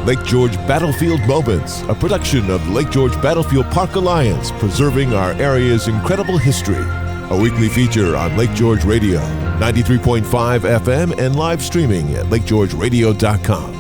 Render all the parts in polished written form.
Lake George Battlefield Moments, a production of Lake George Battlefield Park Alliance, preserving our area's incredible history. A weekly feature on Lake George Radio, 93.5 FM, and live streaming at lakegeorgeradio.com.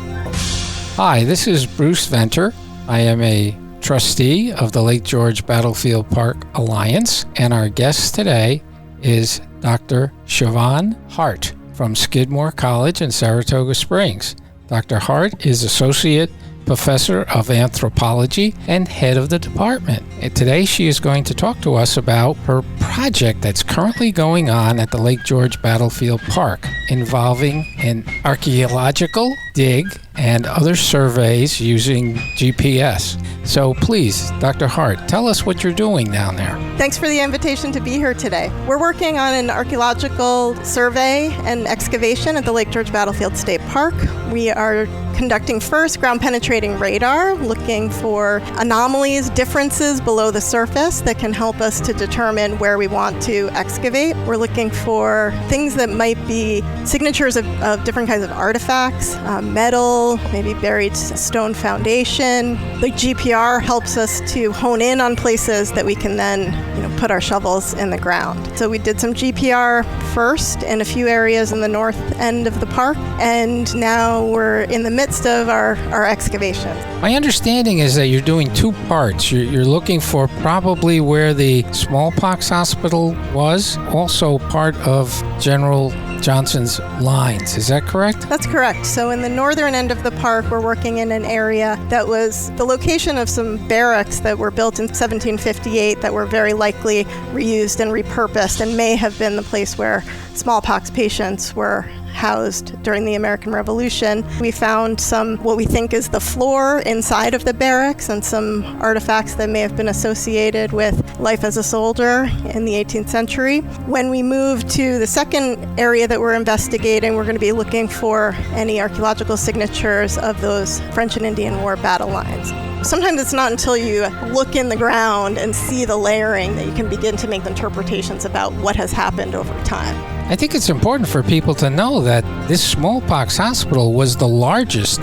Hi, this is Bruce Venter. I am a trustee of the Lake George Battlefield Park Alliance, and our guest today is Dr. Siobhan Hart from Skidmore College in Saratoga Springs. Dr. Hart is Associate Professor of Anthropology and head of the department. And today she is going to talk to us about her project that's currently going on at the Lake George Battlefield Park involving an archaeological dig and other surveys using GPS. So please, Dr. Hart, tell us what you're doing down there. Thanks for the invitation to be here today. We're working on an archaeological survey and excavation at the Lake George Battlefield State Park. We are conducting first ground penetrating radar, looking for anomalies, differences below the surface that can help us to determine where we want to excavate. We're looking for things that might be signatures of different kinds of artifacts, metal, maybe buried stone foundation. The GPR helps us to hone in on places that we can then put our shovels in the ground. So we did some GPR first in a few areas in the north end of the park, and now we're in the midst of our excavation. My understanding is that you're doing two parts. You're looking for probably where the smallpox hospital was, also part of General Johnson's lines. Is that correct? That's correct. So in the northern end of the park, we're working in an area that was the location of some barracks that were built in 1758 that were very likely reused and repurposed and may have been the place where smallpox patients were housed during the American Revolution. We found some, what we think is the floor inside of the barracks, and some artifacts that may have been associated with life as a soldier in the 18th century. When we move to the second area that we're investigating, we're going to be looking for any archaeological signatures of those French and Indian War battle lines. Sometimes it's not until you look in the ground and see the layering that you can begin to make interpretations about what has happened over time. I think it's important for people to know that this smallpox hospital was the largest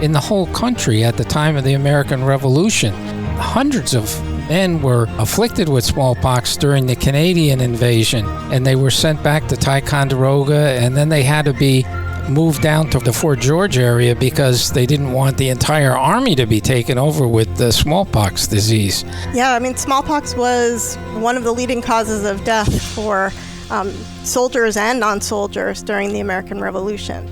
in the whole country at the time of the American Revolution. Hundreds of men were afflicted with smallpox during the Canadian invasion, and they were sent back to Ticonderoga, and then they had to be moved down to the Fort George area because they didn't want the entire army to be taken over with the smallpox disease. Yeah, smallpox was one of the leading causes of death for soldiers and non-soldiers during the American Revolution.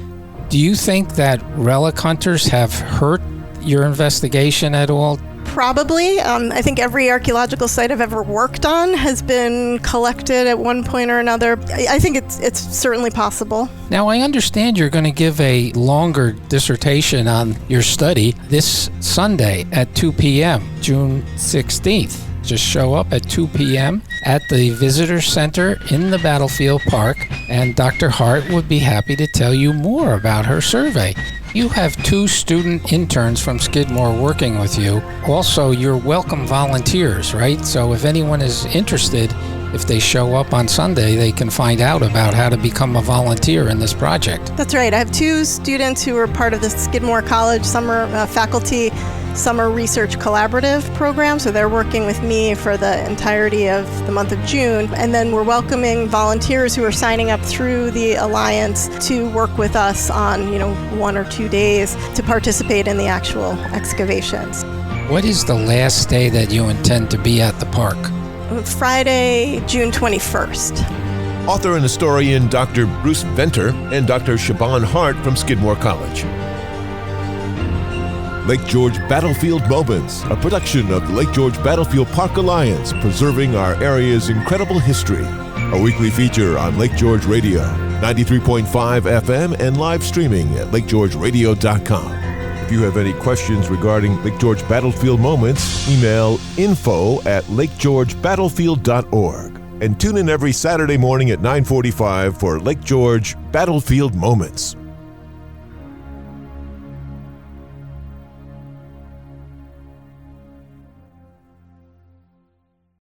Do you think that relic hunters have hurt your investigation at all? Probably. I think every archaeological site I've ever worked on has been collected at one point or another. I think it's certainly possible. Now, I understand you're going to give a longer dissertation on your study this Sunday at 2 p.m., June 16th. Just show up at 2 p.m. at the Visitor Center in the Battlefield Park, and Dr. Hart would be happy to tell you more about her survey. You have two student interns from Skidmore working with you. Also, you're welcome volunteers, right? So if anyone is interested, if they show up on Sunday, they can find out about how to become a volunteer in this project. That's right. I have two students who are part of the Skidmore College summer faculty summer research collaborative program. So they're working with me for the entirety of the month of June. And then we're welcoming volunteers who are signing up through the Alliance to work with us on, 1 or 2 days to participate in the actual excavations. What is the last day that you intend to be at the park? Friday, June 21st. Author and historian Dr. Bruce Venter and Dr. Siobhan Hart from Skidmore College. Lake George Battlefield Moments, a production of the Lake George Battlefield Park Alliance, preserving our area's incredible history. A weekly feature on Lake George Radio, 93.5 FM, and live streaming at lakegeorgeradio.com. If you have any questions regarding Lake George Battlefield Moments, email info@lakegeorgebattlefield.org. And tune in every Saturday morning at 9:45 for Lake George Battlefield Moments.